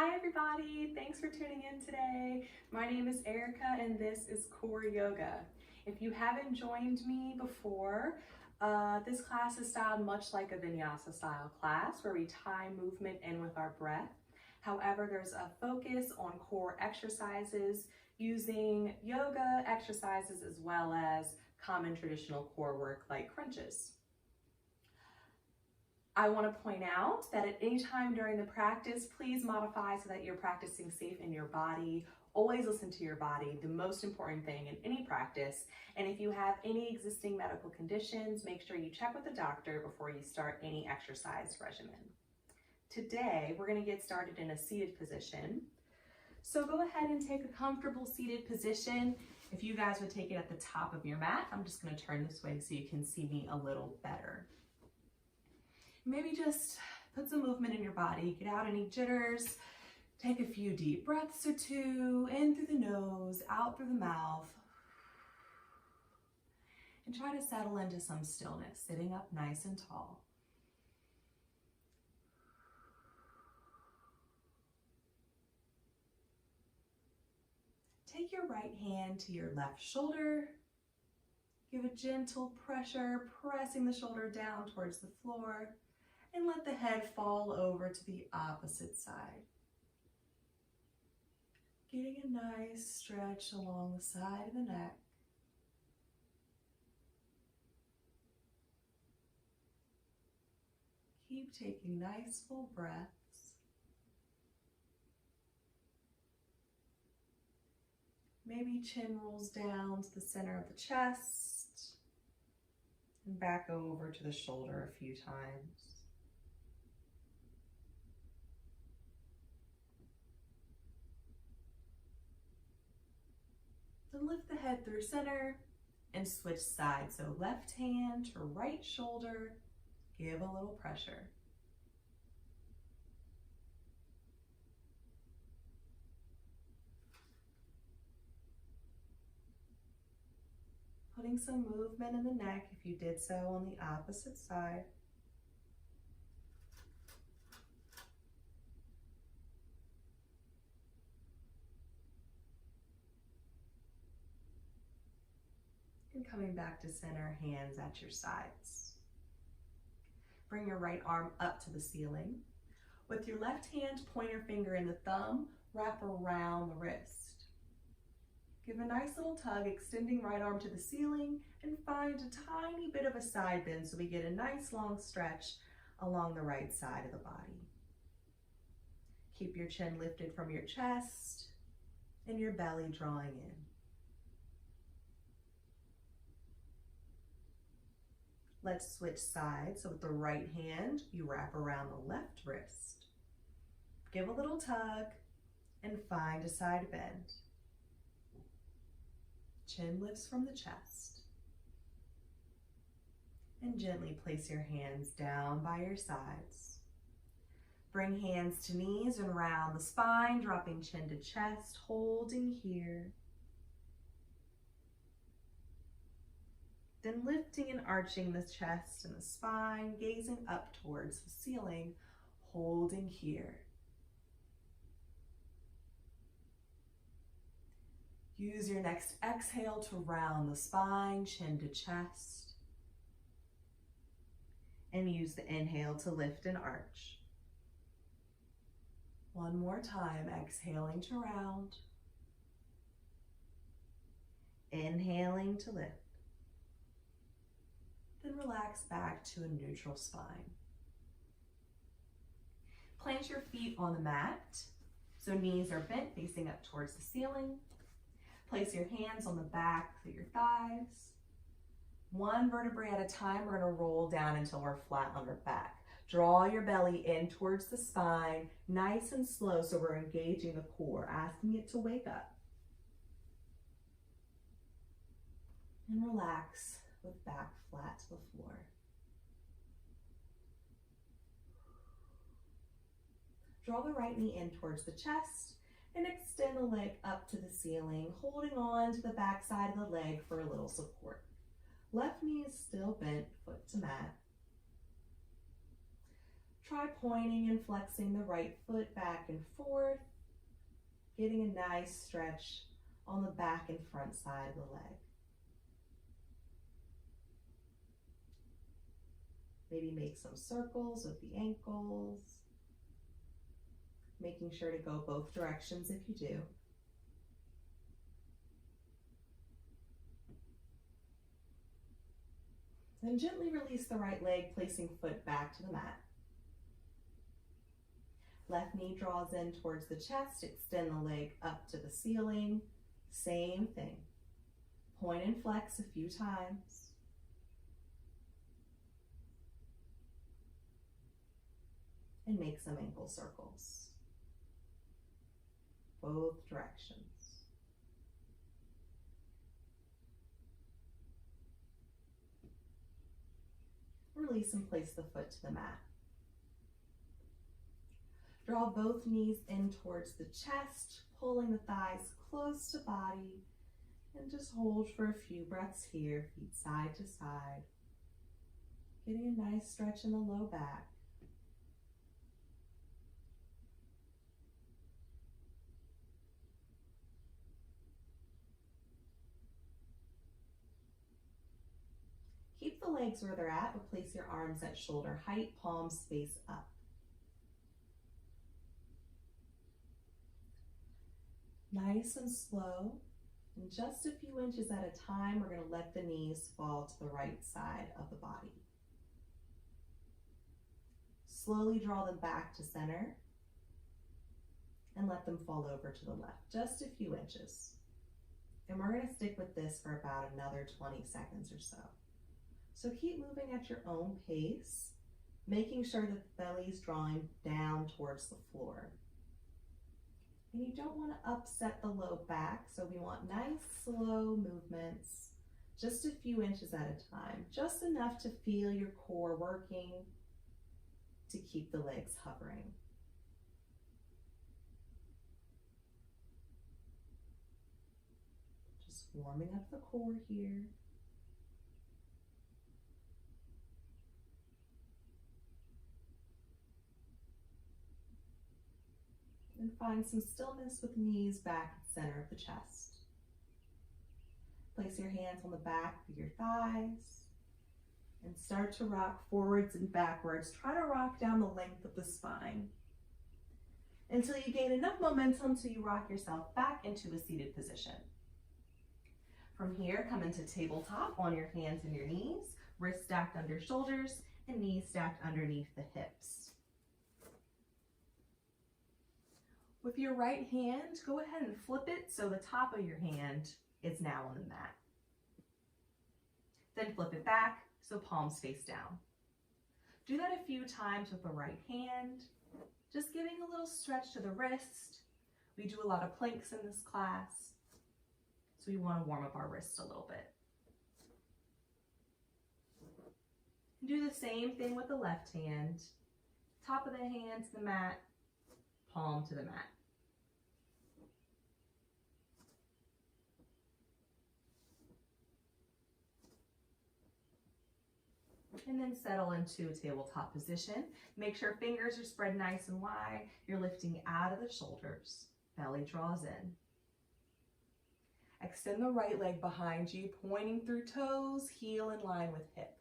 Hi everybody, thanks for tuning in today. My name is Erica and this is Core Yoga. If you haven't joined me before, this class is styled much like a vinyasa style class where we tie movement in with our breath. However, there's a focus on core exercises using yoga exercises as well as common traditional core work like crunches. I want to point out that at any time during the practice, please modify so that you're practicing safe in your body. Always listen to your body, the most important thing in any practice. And if you have any existing medical conditions, make sure you check with the doctor before you start any exercise regimen. Today, we're going to get started in a seated position. So go ahead and take a comfortable seated position. If you guys would take it at the top of your mat, I'm just going to turn this way so you can see me a little better. Maybe just put some movement in your body, get out any jitters, take a few deep breaths or two, in through the nose, out through the mouth, and try to settle into some stillness, sitting up nice and tall. Take your right hand to your left shoulder. Give a gentle pressure, pressing the shoulder down towards the floor, and let the head fall over to the opposite side. Getting a nice stretch along the side of the neck. Keep taking nice full breaths. Maybe chin rolls down to the center of the chest and back over to the shoulder a few times. Then lift the head through center and switch sides. So left hand to right shoulder, give a little pressure. Putting some movement in the neck if you did so on the opposite side. And coming back to center, hands at your sides. Bring your right arm up to the ceiling. With your left hand, pointer finger and the thumb, wrap around the wrist. Give a nice little tug, extending right arm to the ceiling, and find a tiny bit of a side bend so we get a nice long stretch along the right side of the body. Keep your chin lifted from your chest and your belly drawing in. Let's switch sides. So with the right hand, you wrap around the left wrist. Give a little tug and find a side bend. Chin lifts from the chest. And gently place your hands down by your sides. Bring hands to knees and round the spine, dropping chin to chest, holding here. Then lifting and arching the chest and the spine, gazing up towards the ceiling, holding here. Use your next exhale to round the spine, chin to chest. And use the inhale to lift and arch. One more time, exhaling to round. Inhaling to lift. Then relax back to a neutral spine. Plant your feet on the mat, so knees are bent facing up towards the ceiling. Place your hands on the back of your thighs. One vertebrae at a time, we're going to roll down until we're flat on our back. Draw your belly in towards the spine, nice and slow, so we're engaging the core, asking it to wake up. And relax with back flat to the floor. Draw the right knee in towards the chest and extend the leg up to the ceiling, holding on to the back side of the leg for a little support. Left knee is still bent, foot to mat. Try pointing and flexing the right foot back and forth, getting a nice stretch on the back and front side of the leg. Maybe make some circles with the ankles, making sure to go both directions if you do. Then gently release the right leg, placing foot back to the mat. Left knee draws in towards the chest, extend the leg up to the ceiling. Same thing. Point and flex a few times. And make some ankle circles. Both directions. Release and place the foot to the mat. Draw both knees in towards the chest, pulling the thighs close to body, and just hold for a few breaths here, feet side to side. Getting a nice stretch in the low back. Keep the legs where they're at, but place your arms at shoulder height, palms face up. Nice and slow, and just a few inches at a time, we're going to let the knees fall to the right side of the body. Slowly draw them back to center and let them fall over to the left, just a few inches. And we're going to stick with this for about another 20 seconds or so. So keep moving at your own pace, making sure that the belly is drawing down towards the floor. And you don't want to upset the low back, so we want nice, slow movements, just a few inches at a time, just enough to feel your core working to keep the legs hovering. Just warming up the core here. And find some stillness with knees back at the center of the chest. Place your hands on the back of your thighs and start to rock forwards and backwards. Try to rock down the length of the spine until you gain enough momentum so you rock yourself back into a seated position. From here, come into tabletop on your hands and your knees, wrists stacked under shoulders and knees stacked underneath the hips. With your right hand, go ahead and flip it so the top of your hand is now on the mat. Then flip it back so palms face down. Do that a few times with the right hand, just giving a little stretch to the wrist. We do a lot of planks in this class, so we want to warm up our wrists a little bit. Do the same thing with the left hand. Top of the hand to the mat, palm to the mat. And then settle into a tabletop position. Make sure fingers are spread nice and wide. You're lifting out of the shoulders. Belly draws in. Extend the right leg behind you, pointing through toes, heel in line with hip.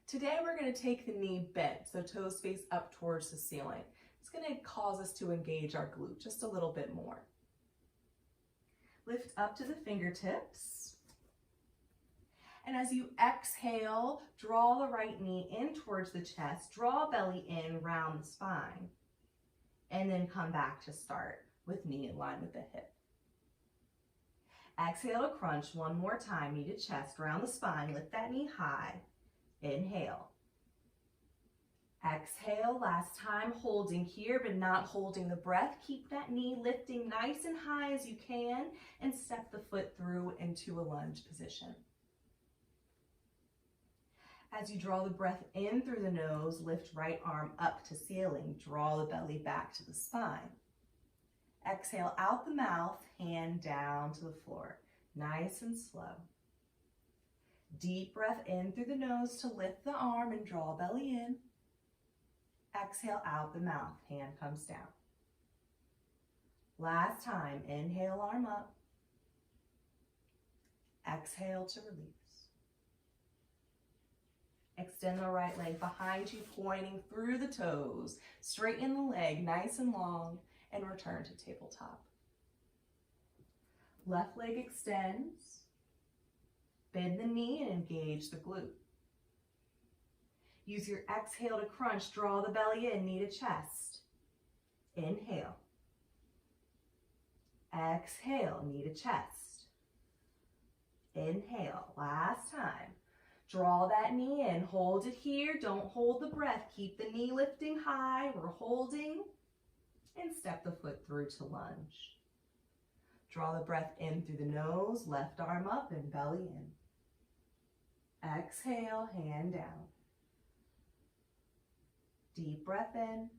Today we're going to take the knee bent, so toes face up towards the ceiling. It's going to cause us to engage our glute just a little bit more. Lift up to the fingertips. And as you exhale, draw the right knee in towards the chest, draw belly in, round the spine, and then come back to start with knee in line with the hip. Exhale to crunch one more time, knee to chest, round the spine, lift that knee high, inhale. Exhale, last time, holding here but not holding the breath. Keep that knee lifting nice and high as you can and step the foot through into a lunge position. As you draw the breath in through the nose, lift right arm up to ceiling, draw the belly back to the spine. Exhale out the mouth, hand down to the floor, nice and slow. Deep breath in through the nose to lift the arm and draw belly in. Exhale out the mouth, hand comes down. Last time, inhale, arm up. Exhale to release. Extend the right leg behind you, pointing through the toes. Straighten the leg nice and long and return to tabletop. Left leg extends. Bend the knee and engage the glute. Use your exhale to crunch. Draw the belly in, knee to chest. Inhale. Exhale, knee to chest. Inhale, last time. Draw that knee in, hold it here, don't hold the breath. Keep the knee lifting high, we're holding, and step the foot through to lunge. Draw the breath in through the nose, left arm up and belly in. Exhale, hand down. Deep breath in.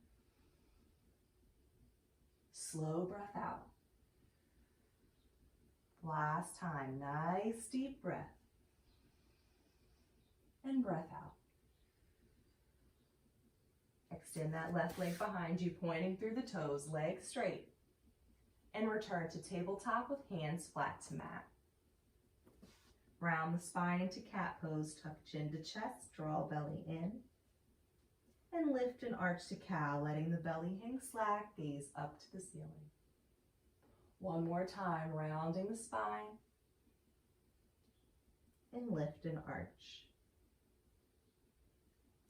Slow breath out. Last time, nice deep breath. And breath out. Extend that left leg behind you, pointing through the toes, legs straight. And return to tabletop with hands flat to mat. Round the spine into cat pose, tuck chin to chest, draw belly in. And lift and arch to cow, letting the belly hang slack, gaze up to the ceiling. One more time, rounding the spine. And lift and arch.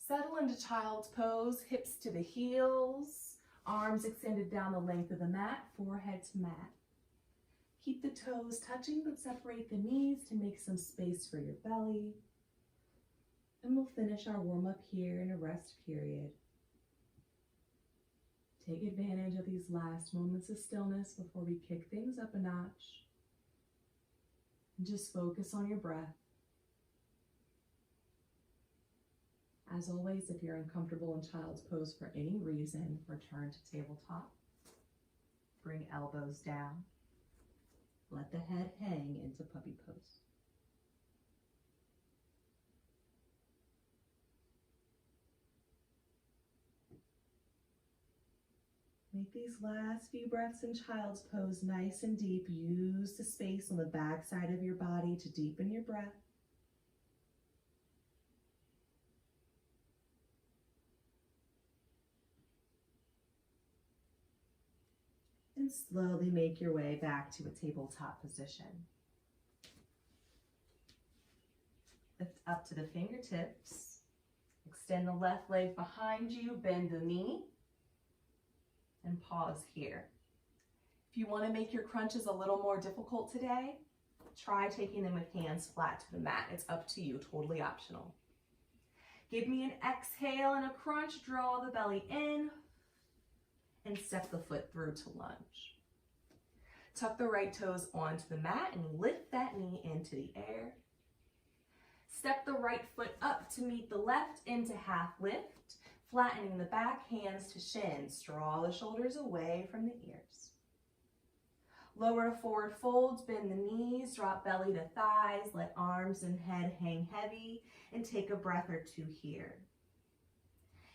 Settle into child's pose, hips to the heels, arms extended down the length of the mat, forehead to mat. Keep the toes touching, but separate the knees to make some space for your belly. And we'll finish our warm-up here in a rest period. Take advantage of these last moments of stillness before we kick things up a notch. And just focus on your breath. As always, if you're uncomfortable in child's pose for any reason, return to tabletop. Bring elbows down. Let the head hang into puppy pose. Make these last few breaths in child's pose nice and deep. Use the space on the back side of your body to deepen your breath. And slowly make your way back to a tabletop position. Lift up to the fingertips. Extend the left leg behind you, bend the knee, and pause here. If you want to make your crunches a little more difficult today, try taking them with hands flat to the mat. It's up to you, totally optional. Give me an exhale and a crunch. Draw the belly in and step the foot through to lunge. Tuck the right toes onto the mat and lift that knee into the air. Step the right foot up to meet the left into half lift, flattening the back, hands to shins. Draw the shoulders away from the ears. Lower to forward folds, bend the knees, drop belly to thighs, let arms and head hang heavy, and take a breath or two here.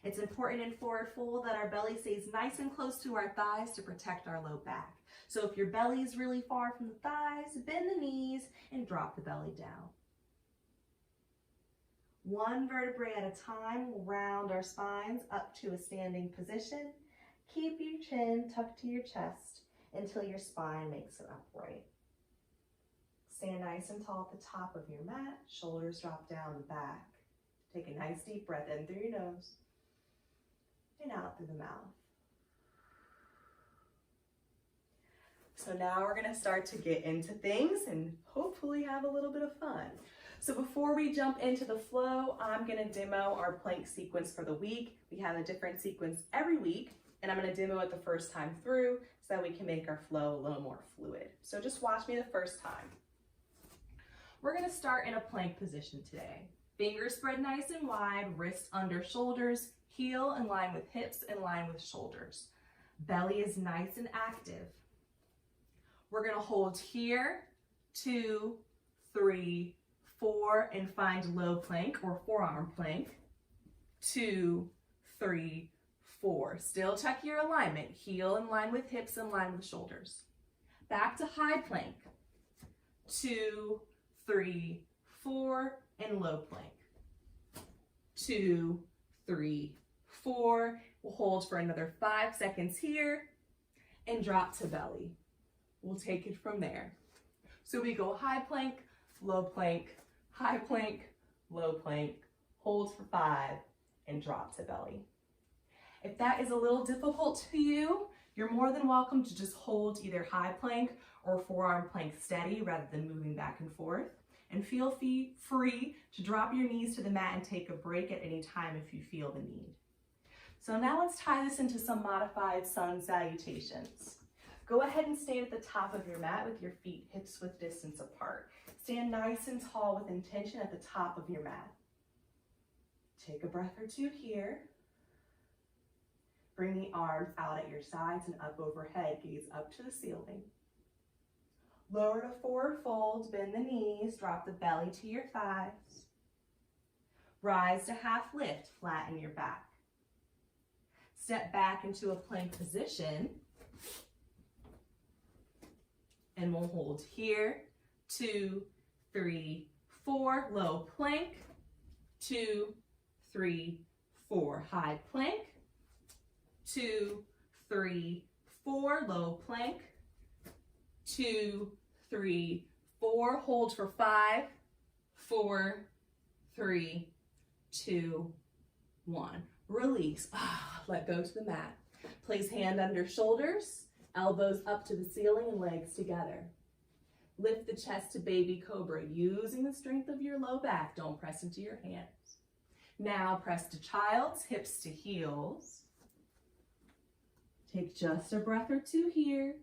It's important in forward fold that our belly stays nice and close to our thighs to protect our low back. So if your belly is really far from the thighs, bend the knees and drop the belly down. One vertebrae at a time, we'll round our spines up to a standing position. Keep your chin tucked to your chest until your spine makes it upright. Stand nice and tall at the top of your mat, shoulders drop down the back. Take a nice deep breath in through your nose and out through the mouth. So now we're gonna start to get into things and hopefully have a little bit of fun. So before we jump into the flow, I'm gonna demo our plank sequence for the week. We have a different sequence every week, and I'm gonna demo it the first time through so that we can make our flow a little more fluid. So just watch me the first time. We're gonna start in a plank position today. Fingers spread nice and wide, wrists under shoulders, heel in line with hips, in line with shoulders. Belly is nice and active. We're gonna hold here, 2, 3, 4, and find low plank or forearm plank. 2, 3, 4. Still check your alignment. Heel in line with hips, in line with shoulders. Back to high plank. 2, 3, 4, and low plank. 2, 3, 4. We'll hold for another 5 seconds here and drop to belly. We'll take it from there. So we go high plank, low plank, high plank, low plank, hold for 5, and drop to belly. If that is a little difficult to you, you're more than welcome to just hold either high plank or forearm plank steady rather than moving back and forth. And feel free to drop your knees to the mat and take a break at any time if you feel the need. So now let's tie this into some modified sun salutations. Go ahead and stay at the top of your mat with your feet hips width distance apart. Stand nice and tall with intention at the top of your mat. Take a breath or two here. Bring the arms out at your sides and up overhead, gaze up to the ceiling. Lower to forward fold, bend the knees, drop the belly to your thighs. Rise to half lift, flatten your back. Step back into a plank position. And we'll hold here, 2, 3, 4, low plank, 2, 3, 4, high plank, 2, 3, 4, low plank, 2, 3, 4, hold for 5, 4, 3, 2, 1. Release, let go to the mat. Place hand under shoulders, elbows up to the ceiling and legs together. Lift the chest to baby cobra using the strength of your low back. Don't press into your hands. Now press to child's, hips to heels. Take just a breath or two here.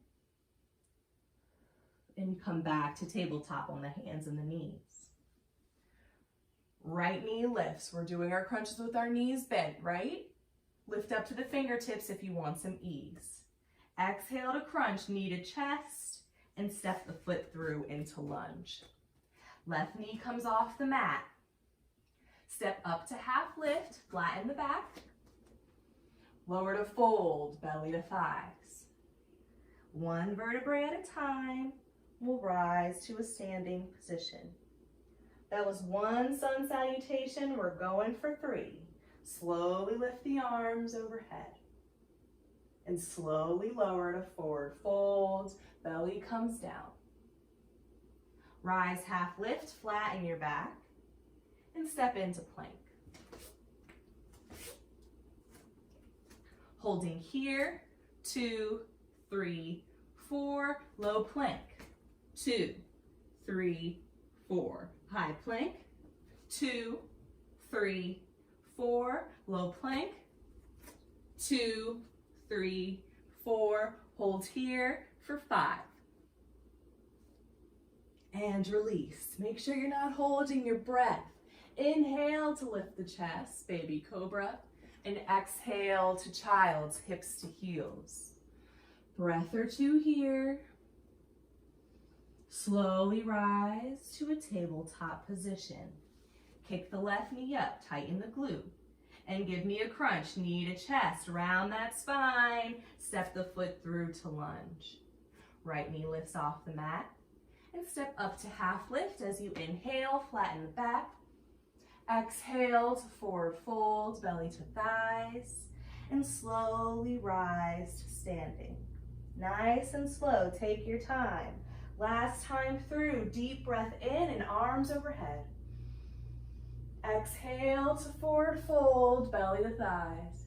And come back to tabletop on the hands and the knees. Right knee lifts. We're doing our crunches with our knees bent, right? Lift up to the fingertips if you want some ease. Exhale to crunch, knee to chest, and step the foot through into lunge. Left knee comes off the mat. Step up to half lift, flatten the back. Lower to fold, belly to thighs. One vertebrae at a time, we'll rise to a standing position. That was one sun salutation. We're going for 3. Slowly lift the arms overhead. And slowly lower to forward fold, belly comes down. Rise half lift, flatten your back, and step into plank. Holding here, 2, 3, 4, low plank, 2, 3, 4, high plank, 2, 3, 4, low plank, 2, 3, 4, hold here for 5. And release. Make sure you're not holding your breath. Inhale to lift the chest, baby cobra, and exhale to child's, hips to heels. Breath or two here. Slowly rise to a tabletop position. Kick the left knee up, tighten the glute. And give me a crunch, knee to chest, round that spine, step the foot through to lunge. Right knee lifts off the mat, and step up to half lift as you inhale, flatten the back. Exhale to forward fold, belly to thighs, and slowly rise to standing. Nice and slow, take your time. Last time through, deep breath in and arms overhead. Exhale to forward fold, belly to thighs.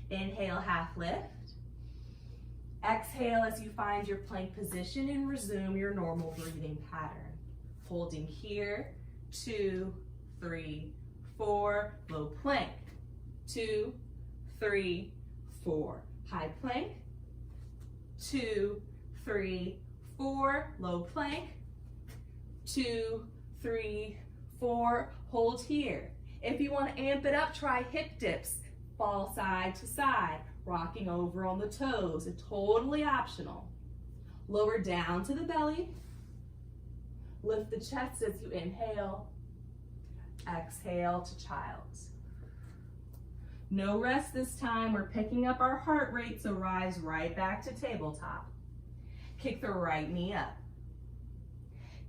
Inhale, half lift. Exhale as you find your plank position and resume your normal breathing pattern. Holding here, 2, 3, 4, low plank. 2, 3, 4, high plank. 2, 3, 4, low plank. 2, 3, 4, hold here. If you want to amp it up, try hip dips. Fall side to side, rocking over on the toes. It's totally optional. Lower down to the belly. Lift the chest as you inhale. Exhale to child's. No rest this time. We're picking up our heart rate, so rise right back to tabletop. Kick the right knee up.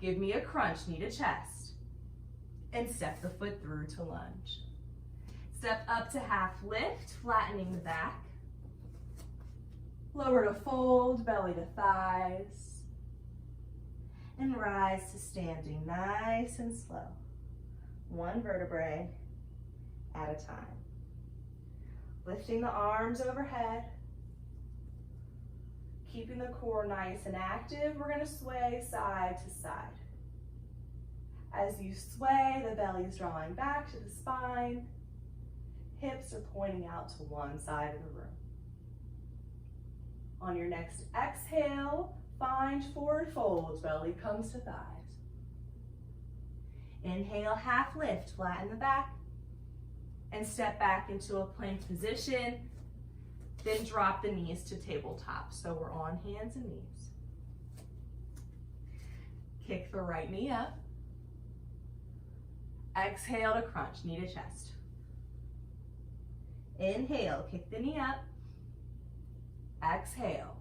Give me a crunch, knee to chest. And step the foot through to lunge. Step up to half lift, flattening the back. Lower to fold, belly to thighs. And rise to standing nice and slow. One vertebrae at a time. Lifting the arms overhead. Keeping the core nice and active, we're going to sway side to side. As you sway, the belly is drawing back to the spine. Hips are pointing out to one side of the room. On your next exhale, find forward fold, belly comes to thighs. Inhale, half lift, flatten the back, and step back into a plank position. Then drop the knees to tabletop. So we're on hands and knees. Kick the right knee up. Exhale to crunch, knee to chest. Inhale, kick the knee up. Exhale.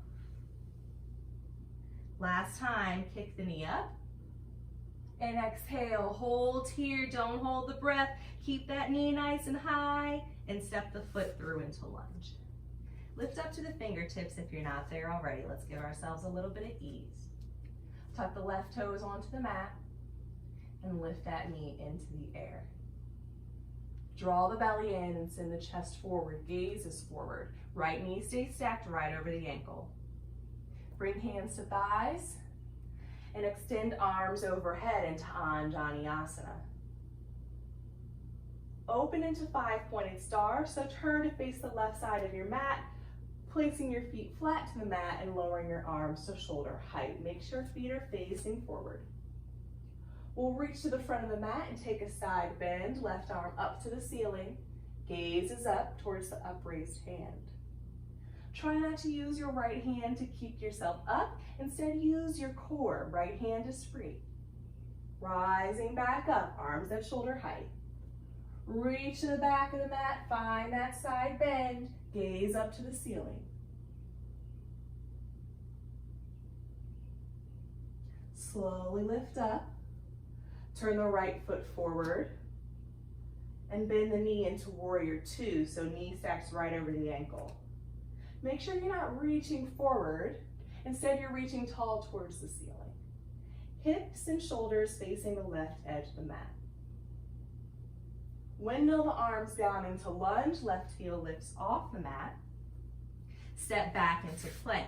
Last time, kick the knee up. And exhale, hold here, don't hold the breath. Keep that knee nice and high and step the foot through into lunge. Lift up to the fingertips if you're not there already. Let's give ourselves a little bit of ease. Tuck the left toes onto the mat and lift that knee into the air. Draw the belly in and send the chest forward, gaze is forward. Right knee stays stacked right over the ankle. Bring hands to thighs and extend arms overhead into Anjaneyasana. Open into 5-pointed star, so turn to face the left side of your mat, placing your feet flat to the mat and lowering your arms to shoulder height. Make sure feet are facing forward. We'll reach to the front of the mat and take a side bend, left arm up to the ceiling. Gaze is up towards the upraised hand. Try not to use your right hand to keep yourself up. Instead, use your core. Right hand is free. Rising back up, arms at shoulder height. Reach to the back of the mat, find that side bend, gaze up to the ceiling. Slowly lift up, turn the right foot forward, and bend the knee into warrior two, so knee stacks right over the ankle. Make sure you're not reaching forward, instead you're reaching tall towards the ceiling. Hips and shoulders facing the left edge of the mat. Windmill the arms down into lunge, left heel lifts off the mat. Step back into plank.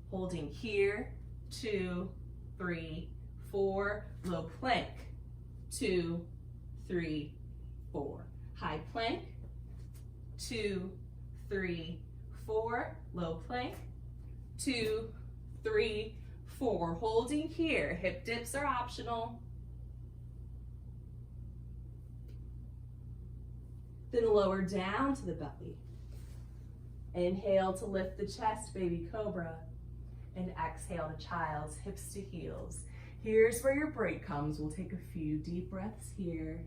Holding here, 2, 3, 4. Low plank, 2, 3, 4. High plank, 2, 3, 4. Low plank, 2, 3, 4. Holding here, hip dips are optional. Then lower down to the belly. Inhale to lift the chest, baby cobra. And exhale to child's, hips to heels. Here's where your break comes. We'll take a few deep breaths here.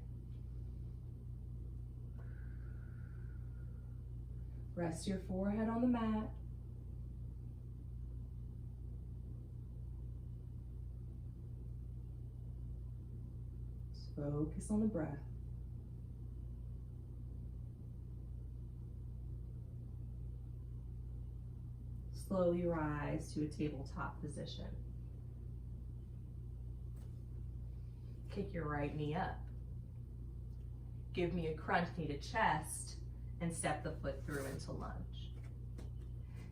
Rest your forehead on the mat. Just focus on the breath. Slowly rise to a tabletop position. Kick your right knee up. Give me a crunch, knee to chest, and step the foot through into lunge.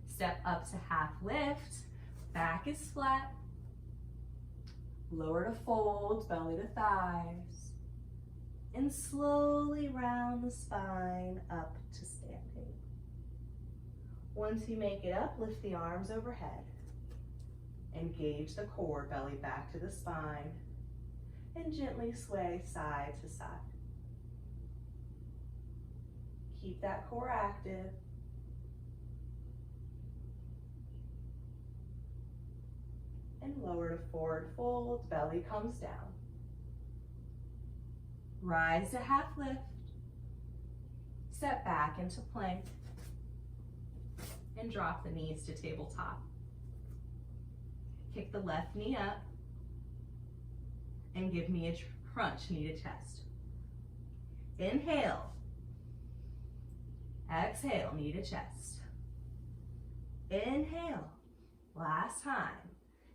Step up to half lift, back is flat. Lower to fold, belly to thighs. And slowly round the spine up to standing. Once you make it up, lift the arms overhead. Engage the core, belly back to the spine. And gently sway side to side. Keep that core active. And lower to forward fold, belly comes down. Rise to half lift. Step back into plank and drop the knees to tabletop. Kick the left knee up and give me a crunch, knee to chest. Inhale. Exhale, knee to chest. Inhale. Last time.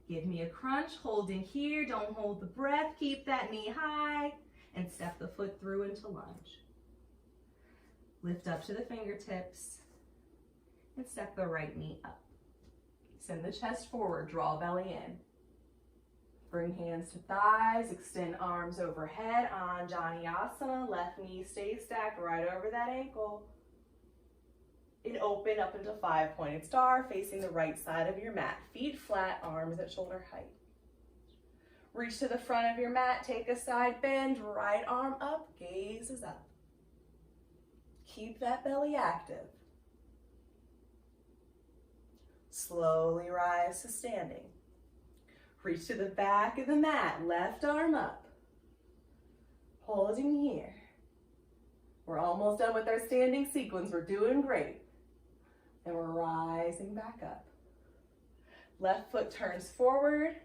Give me a crunch, holding here. Don't hold the breath. Keep that knee high and step the foot through into lunge. Lift up to the fingertips and step the right knee up. Send the chest forward, draw belly in. Bring hands to thighs, extend arms overhead, Anjaneyasana. Left knee stays stacked right over that ankle. And open up into 5-pointed star, facing the right side of your mat. Feet flat, arms at shoulder height. Reach to the front of your mat, take a side bend, right arm up, gaze is up. Keep that belly active. Slowly rise to standing. Reach to the back of the mat, left arm up. Holding here. We're almost done with our standing sequence. We're doing great. And we're rising back up. Left foot turns forward.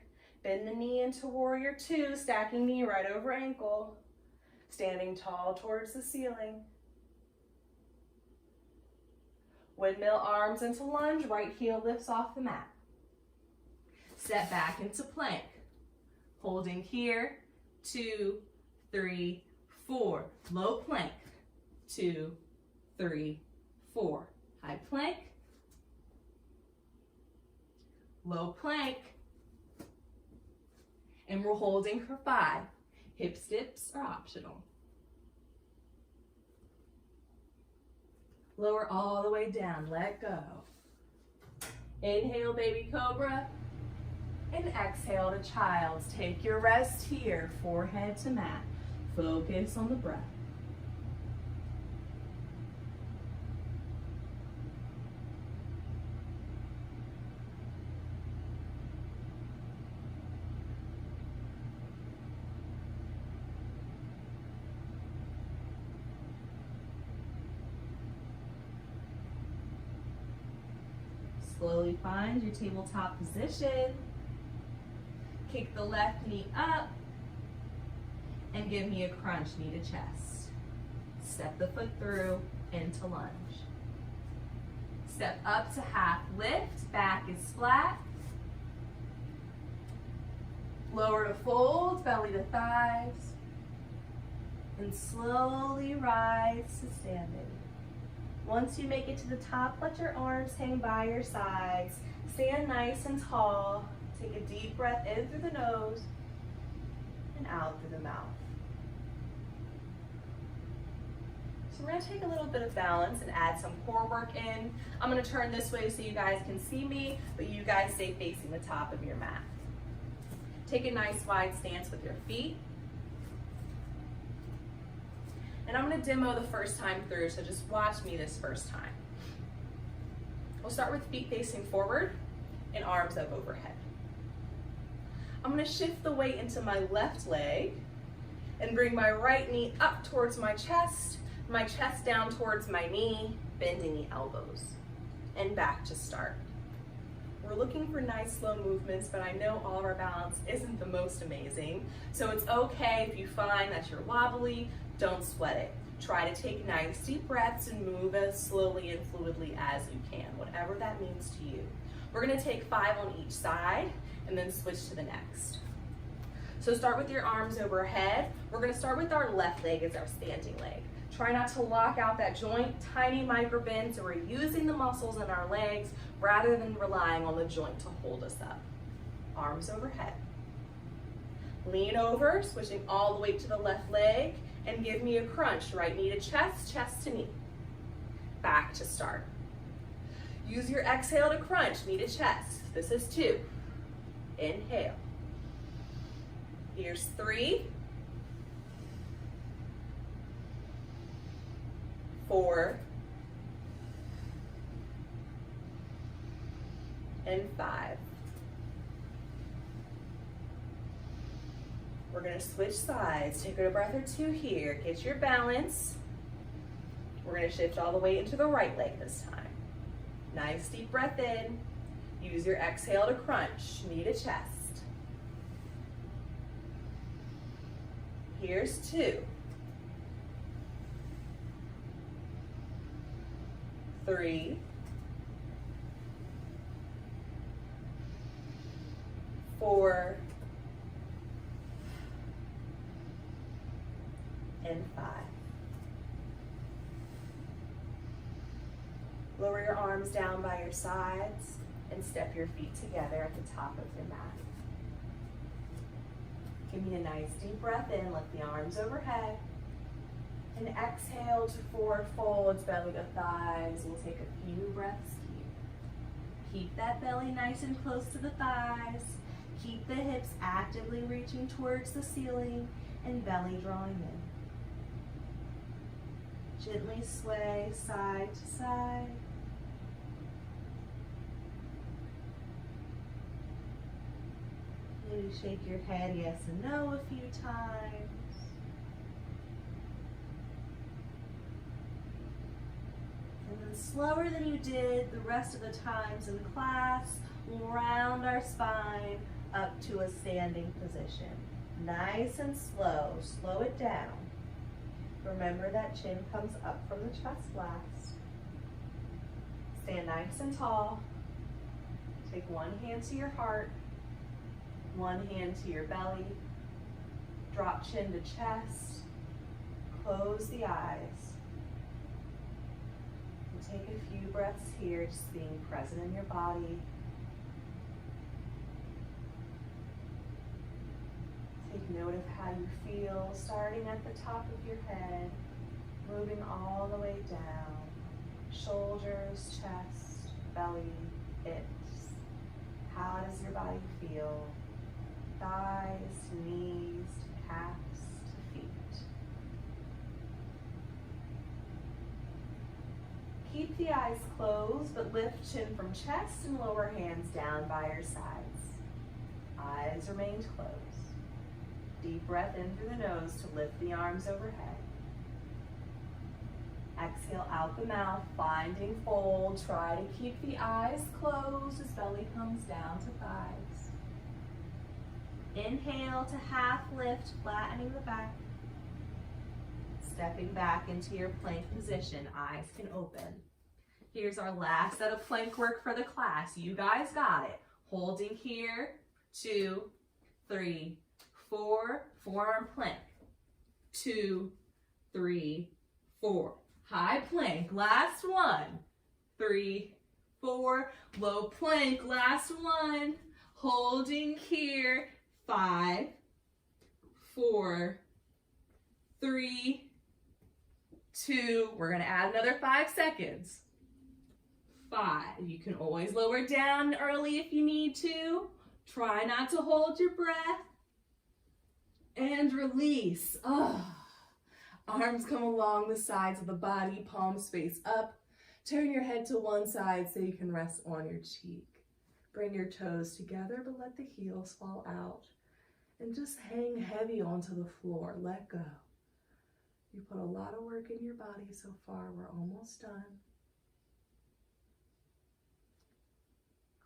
Bend the knee into warrior two, stacking knee right over ankle. Standing tall towards the ceiling. Windmill arms into lunge, right heel lifts off the mat. Step back into plank. Holding here, 2, 3, 4. Low plank, 2, 3, 4. High plank. Low plank. And we're holding for 5. Hip dips are optional. Lower all the way down, let go. Inhale, baby cobra. And exhale to child's. Take your rest here, forehead to mat. Focus on the breath. Slowly find your tabletop position. Kick the left knee up and give me a crunch, knee to chest. Step the foot through into lunge. Step up to half lift, back is flat. Lower to fold, belly to thighs. And slowly rise to standing. Once you make it to the top, let your arms hang by your sides. Stand nice and tall. Take a deep breath in through the nose and out through the mouth. So we're going to take a little bit of balance and add some core work in. I'm going to turn this way so you guys can see me, but you guys stay facing the top of your mat. Take a nice wide stance with your feet. And I'm going to demo the first time through, so just watch me this first time. We'll start with feet facing forward and arms up overhead. I'm going to shift the weight into my left leg and bring my right knee up towards my chest down towards my knee, bending the elbows, and back to start. We're looking for nice slow movements, but I know all of our balance isn't the most amazing, so it's okay if you find that you're wobbly, don't sweat it. Try to take nice deep breaths and move as slowly and fluidly as you can, whatever that means to you. We're going to take 5 on each side and then switch to the next. So start with your arms overhead. We're going to start with our left leg as our standing leg. Try not to lock out that joint, tiny micro bend, so we're using the muscles in our legs rather than relying on the joint to hold us up. Arms overhead. Lean over, switching all the weight to the left leg, and give me a crunch. Right knee to chest, chest to knee. Back to start. Use your exhale to crunch, knee to chest. This is 2. Inhale. Here's 3. 4. And 5. We're going to switch sides. Take a breath or 2 here. Get your balance. We're going to shift all the weight into the right leg this time. Nice deep breath in. Use your exhale to crunch, knee to chest. Here's 2. 3. 4. And 5. Lower your arms down by your sides and step your feet together at the top of your mat. Give me a nice deep breath in, lift the arms overhead. And exhale to forward folds, belly to thighs. We'll take a few breaths here. Keep that belly nice and close to the thighs. Keep the hips actively reaching towards the ceiling and belly drawing in. Gently sway side to side. Maybe shake your head yes and no a few times. And then slower than you did the rest of the times in class, we'll round our spine up to a standing position. Nice and slow. Slow it down. Remember that chin comes up from the chest last. Stand nice and tall. Take one hand to your heart, one hand to your belly. Drop chin to chest. Close the eyes. And take a few breaths here, just being present in your body. Take note of how you feel, starting at the top of your head, moving all the way down. Shoulders, chest, belly, hips. How does your body feel? Thighs, knees, calves, feet. Keep the eyes closed, but lift chin from chest and lower hands down by your sides. Eyes remained closed. Deep breath in through the nose to lift the arms overhead. Exhale out the mouth, finding fold. Try to keep the eyes closed as belly comes down to thighs. Inhale to half lift, flattening the back. Stepping back into your plank position, eyes can open. Here's our last set of plank work for the class. You guys got it. Holding here, 2, 3, 4, forearm plank. 2, 3, 4. High plank, last one. 3, 4, low plank, last one. Holding here, 5, 4, 3, 2. We're gonna add another 5 seconds. 5. You can always lower down early if you need to. Try not to hold your breath. And release. Arms come along the sides of the body, palms face up. Turn your head to one side so you can rest on your cheek. Bring your toes together, but let the heels fall out. And just hang heavy onto the floor. Let go. You put a lot of work in your body so far. We're almost done.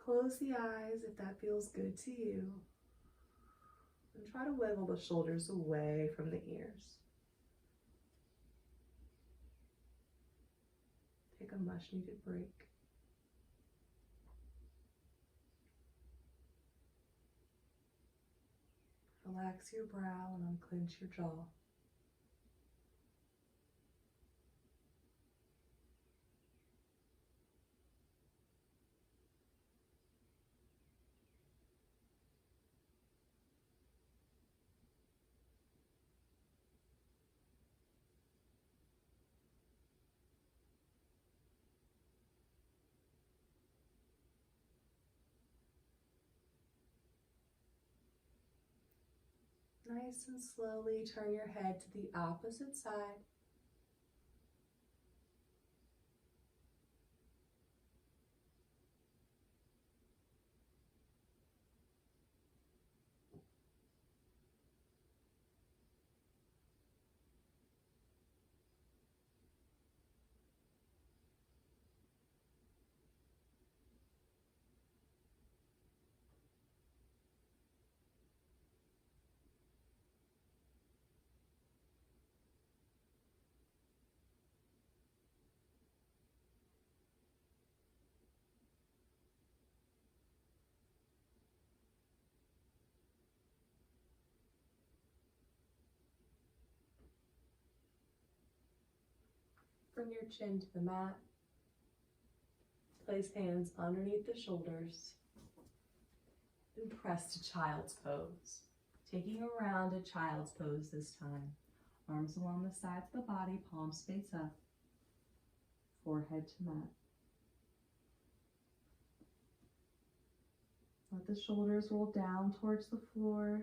Close the eyes if that feels good to you. And try to wiggle the shoulders away from the ears. Take a much needed break. Relax your brow and unclench your jaw. Nice and slowly turn your head to the opposite side. from your chin to the mat. Place hands underneath the shoulders and press to child's pose. Taking a rounded child's pose this time. Arms along the sides of the body, palms face up, forehead to mat. Let the shoulders roll down towards the floor.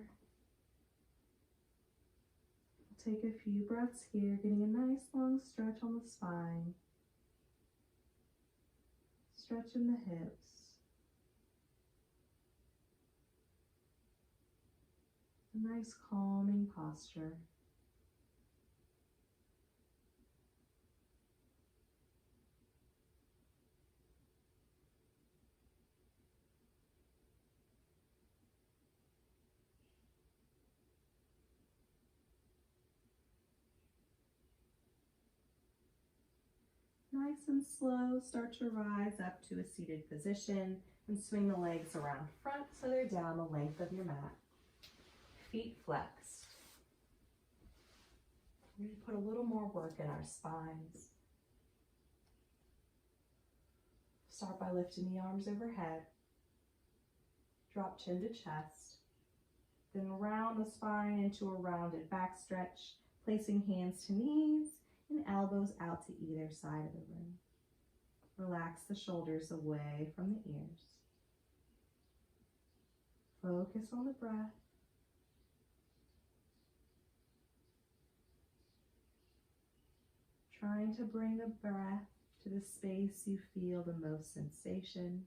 Take a few breaths here, getting a nice long stretch on the spine. Stretch in the hips. A nice calming posture. Nice and slow, start to rise up to a seated position and swing the legs around front so they're down the length of your mat. Feet flexed. We're going to put a little more work in our spines. Start by lifting the arms overhead. Drop chin to chest. Then round the spine into a rounded back stretch, placing hands to knees and elbows out to either side of the room. Relax the shoulders away from the ears. Focus on the breath. Trying to bring the breath to the space you feel the most sensation.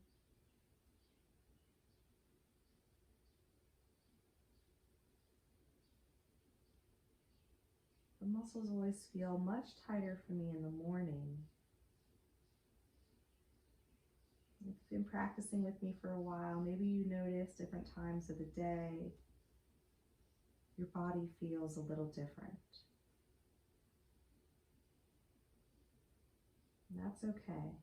The muscles always feel much tighter for me in the morning. If you've been practicing with me for a while, maybe you notice different times of the day, your body feels a little different. And that's okay.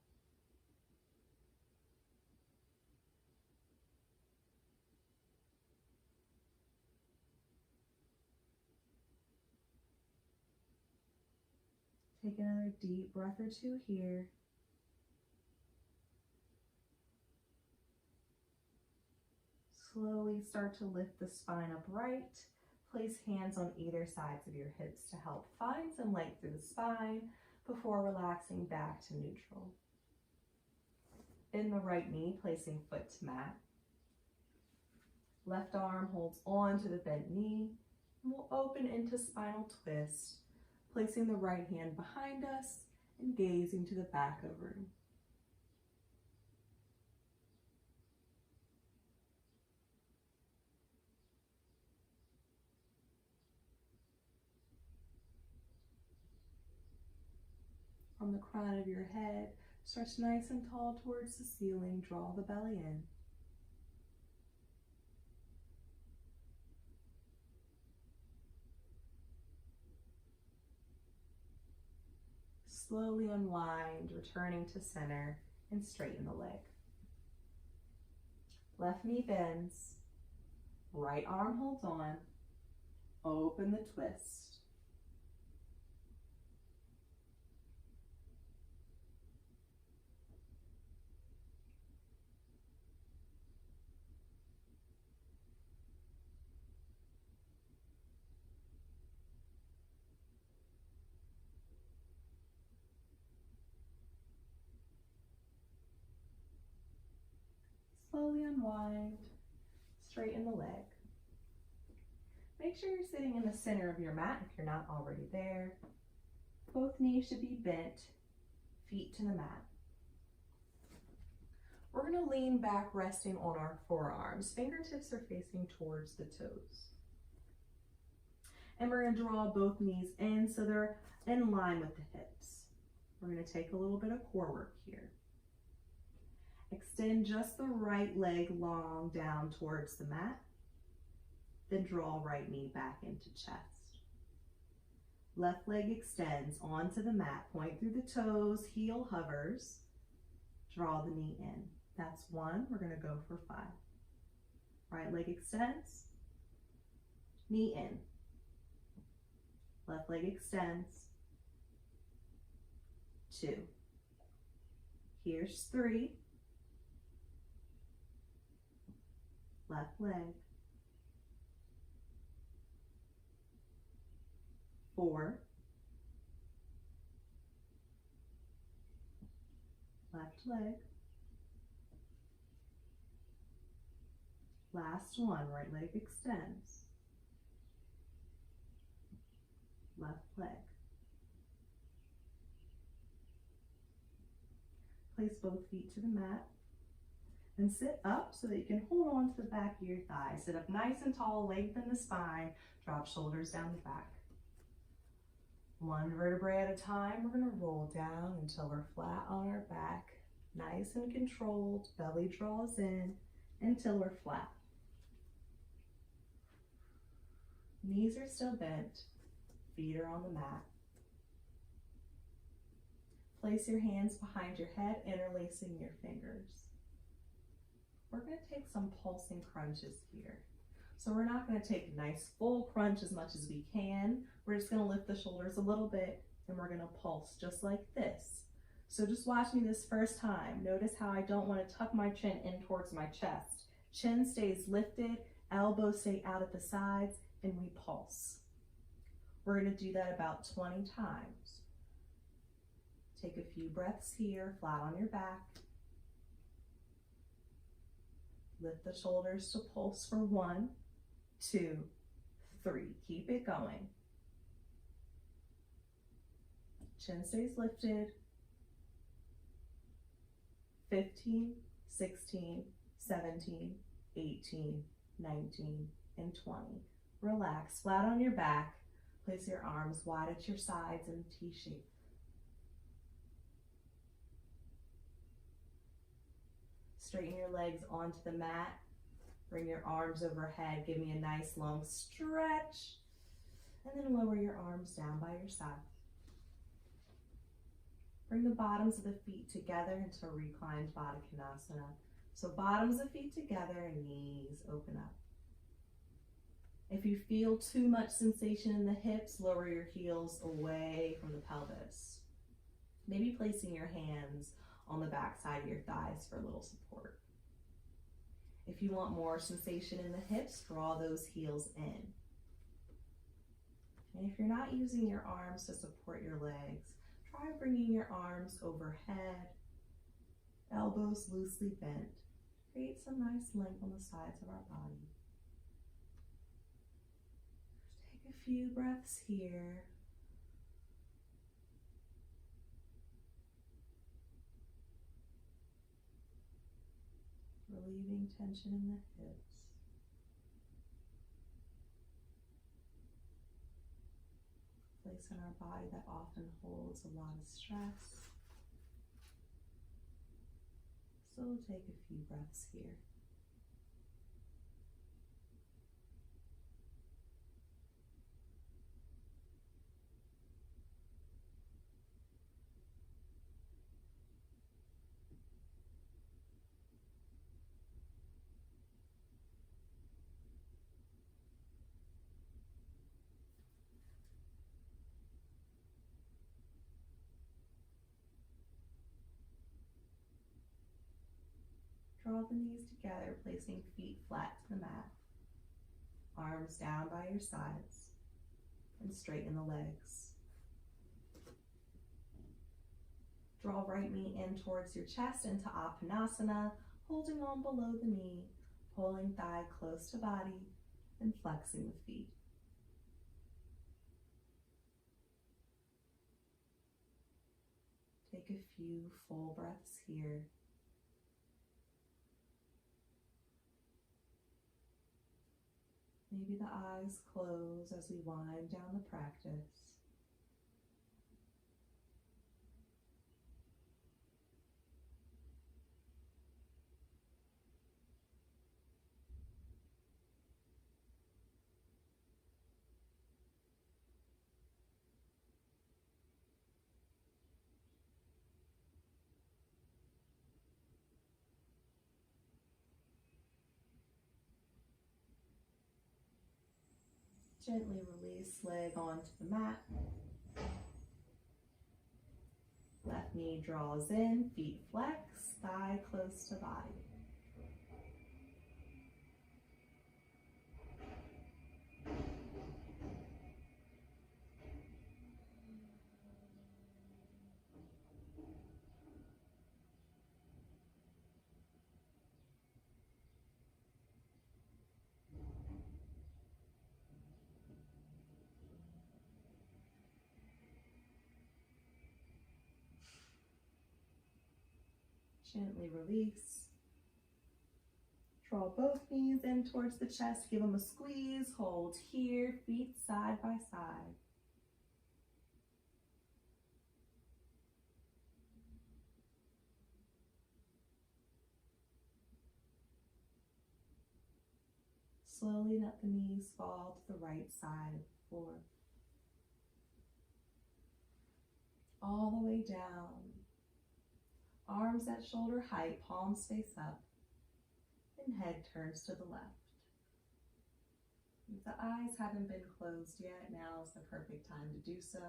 Take another deep breath or two here. Slowly start to lift the spine upright. Place hands on either sides of your hips to help find some length through the spine before relaxing back to neutral. In the right knee, placing foot to mat. Left arm holds on to the bent knee, and we'll open into spinal twist, placing the right hand behind us and gazing to the back of the room. From the crown of your head, stretch nice and tall towards the ceiling, draw the belly in. Slowly unwind, returning to center, and straighten the leg. Left knee bends, right arm holds on, open the twist. Slowly unwind, straighten the leg. Make sure you're sitting in the center of your mat if you're not already there. Both knees should be bent, feet to the mat. We're going to lean back, resting on our forearms. Fingertips are facing towards the toes. And we're going to draw both knees in so they're in line with the hips. We're going to take a little bit of core work here. Extend just the right leg long down towards the mat. Then draw right knee back into chest. Left leg extends onto the mat, point through the toes, heel hovers. Draw the knee in. That's 1. We're going to go for 5. Right leg extends, knee in. Left leg extends, 2. Here's 3. Left leg. 4. Left leg. Last one, right leg extends. Left leg. Place both feet to the mat and sit up so that you can hold on to the back of your thighs. Sit up nice and tall, lengthen the spine, drop shoulders down the back. One vertebrae at a time, we're going to roll down until we're flat on our back. Nice and controlled, belly draws in until we're flat. Knees are still bent, feet are on the mat. Place your hands behind your head, interlacing your fingers. We're going to take some pulsing crunches here. So we're not going to take a nice full crunch as much as we can. We're just going to lift the shoulders a little bit and we're going to pulse just like this. So just watch me this first time. Notice how I don't want to tuck my chin in towards my chest. Chin stays lifted, elbows stay out at the sides, and we pulse. We're going to do that about 20 times. Take a few breaths here, flat on your back. Lift the shoulders to pulse for 1, 2, 3. Keep it going. Chin stays lifted. 15, 16, 17, 18, 19, and 20. Relax, flat on your back. Place your arms wide at your sides in a T shape. Straighten your legs onto the mat. Bring your arms overhead. Give me a nice long stretch. And then lower your arms down by your side. Bring the bottoms of the feet together into reclined Baddha Konasana. So bottoms of feet together and knees open up. If you feel too much sensation in the hips, lower your heels away from the pelvis. Maybe placing your hands on the back side of your thighs for a little support. If you want more sensation in the hips, draw those heels in. And if you're not using your arms to support your legs, try bringing your arms overhead, elbows loosely bent. Create some nice length on the sides of our body. Just take a few breaths here. Relieving tension in the hips. Place in our body that often holds a lot of stress. So we'll take a few breaths here. Draw the knees together, placing feet flat to the mat. Arms down by your sides, and straighten the legs. Draw right knee in towards your chest into Appanasana, holding on below the knee, pulling thigh close to body, and flexing the feet. Take a few full breaths here. Maybe the eyes close as we wind down the practice. Gently release leg onto the mat. Left Left knee draws in, feet flex, thigh close to body. Gently release. Draw both knees in towards the chest. Give them a squeeze. Hold here, feet side by side. Slowly let the knees fall to the right side of the floor. All the way down. Arms at shoulder height, palms face up, and head turns to the left. If the eyes haven't been closed yet, now is the perfect time to do so.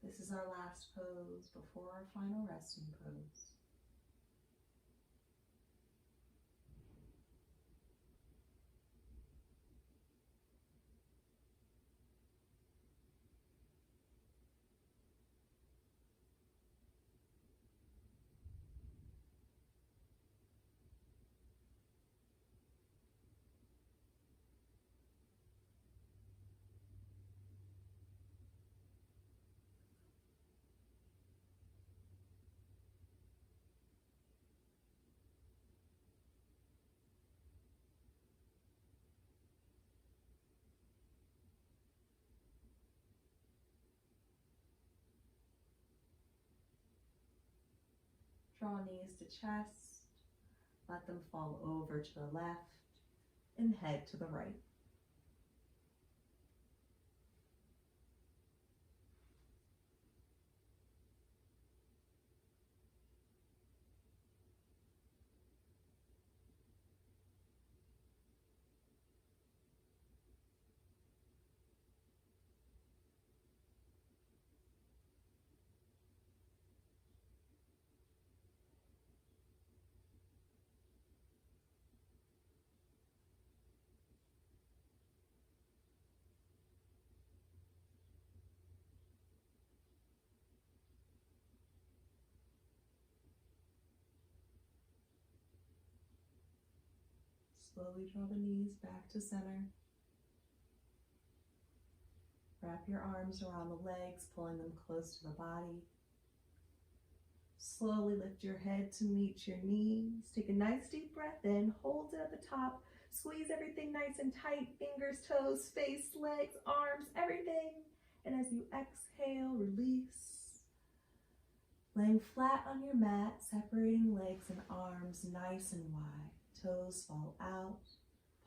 This is our last pose before our final resting pose. Draw knees to chest, let them fall over to the left, and head to the right. Slowly draw the knees back to center. Wrap your arms around the legs, pulling them close to the body. Slowly lift your head to meet your knees. Take a nice deep breath in, hold it at the top. Squeeze everything nice and tight, fingers, toes, face, legs, arms, everything. And as you exhale, release. Laying flat on your mat, separating legs and arms nice and wide. Toes fall out,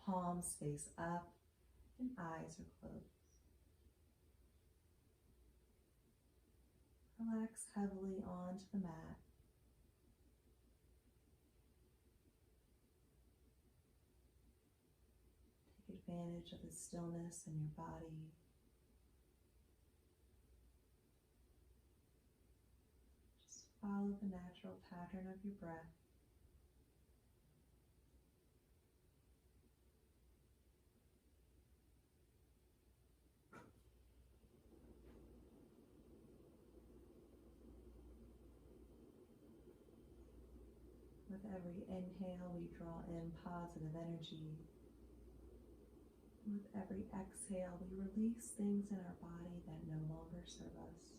palms face up, and eyes are closed. Relax heavily onto the mat. Take advantage of the stillness in your body. Just follow the natural pattern of your breath. With every inhale, we draw in positive energy. With every exhale, we release things in our body that no longer serve us.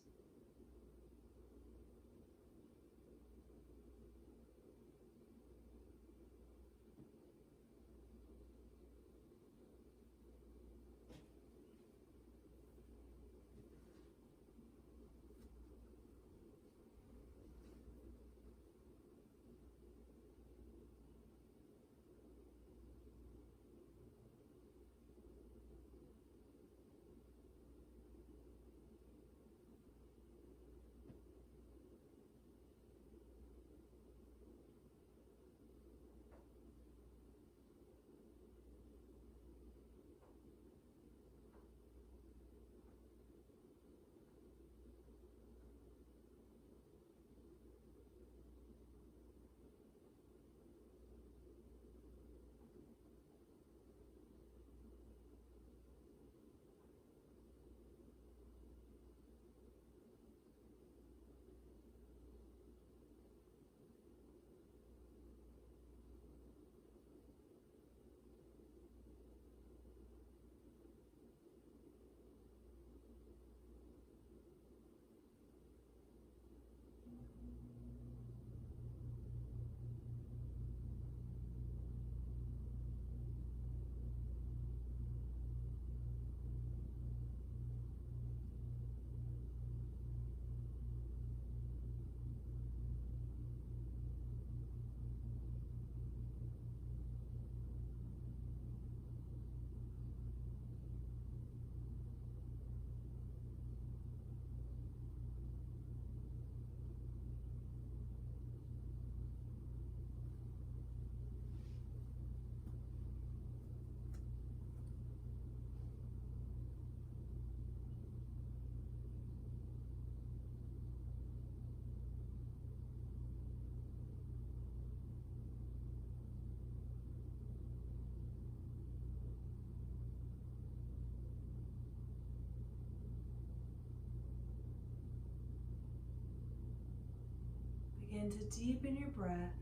Begin to deepen your breath.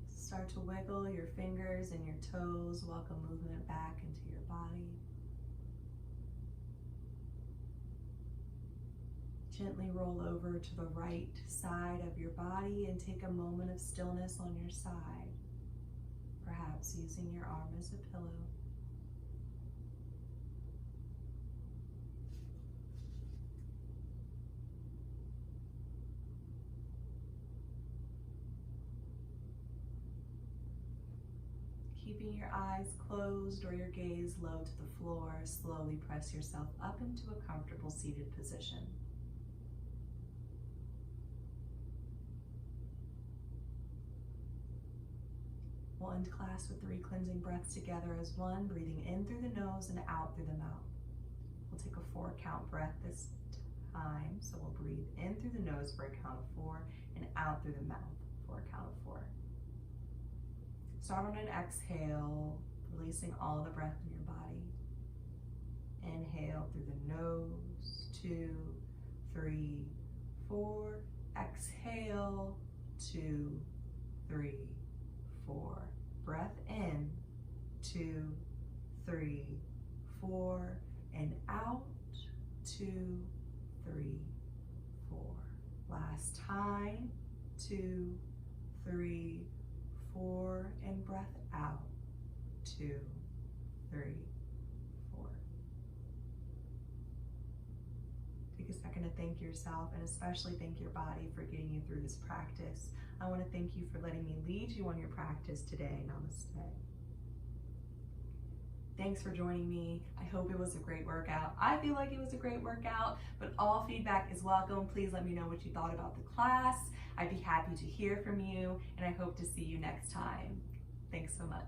Start to wiggle your fingers and your toes. Welcome movement back into your body. Gently roll over to the right side of your body and take a moment of stillness on your side, perhaps using your arm as a pillow. Keeping your eyes closed or your gaze low to the floor, slowly press yourself up into a comfortable seated position. We'll end class with 3 cleansing breaths together as one, breathing in through the nose and out through the mouth. We'll take a 4-count breath this time. So we'll breathe in through the nose for a count of 4 and out through the mouth for a count of 4. Start on an exhale, releasing all the breath in your body. Inhale through the nose, 2, 3, 4. Exhale, 2, 3, 4. Breath in, 2, 3, 4, and out, 2, 3, 4. Last time, 2, 3, 4, and breath out, 2, 3, 4. Take a second to thank yourself and especially thank your body for getting you through this practice. I want to thank you for letting me lead you on your practice today. Namaste. Thanks for joining me. I hope it was a great workout. I feel like it was a great workout, but all feedback is welcome. Please let me know what you thought about the class. I'd be happy to hear from you, and I hope to see you next time. Thanks so much.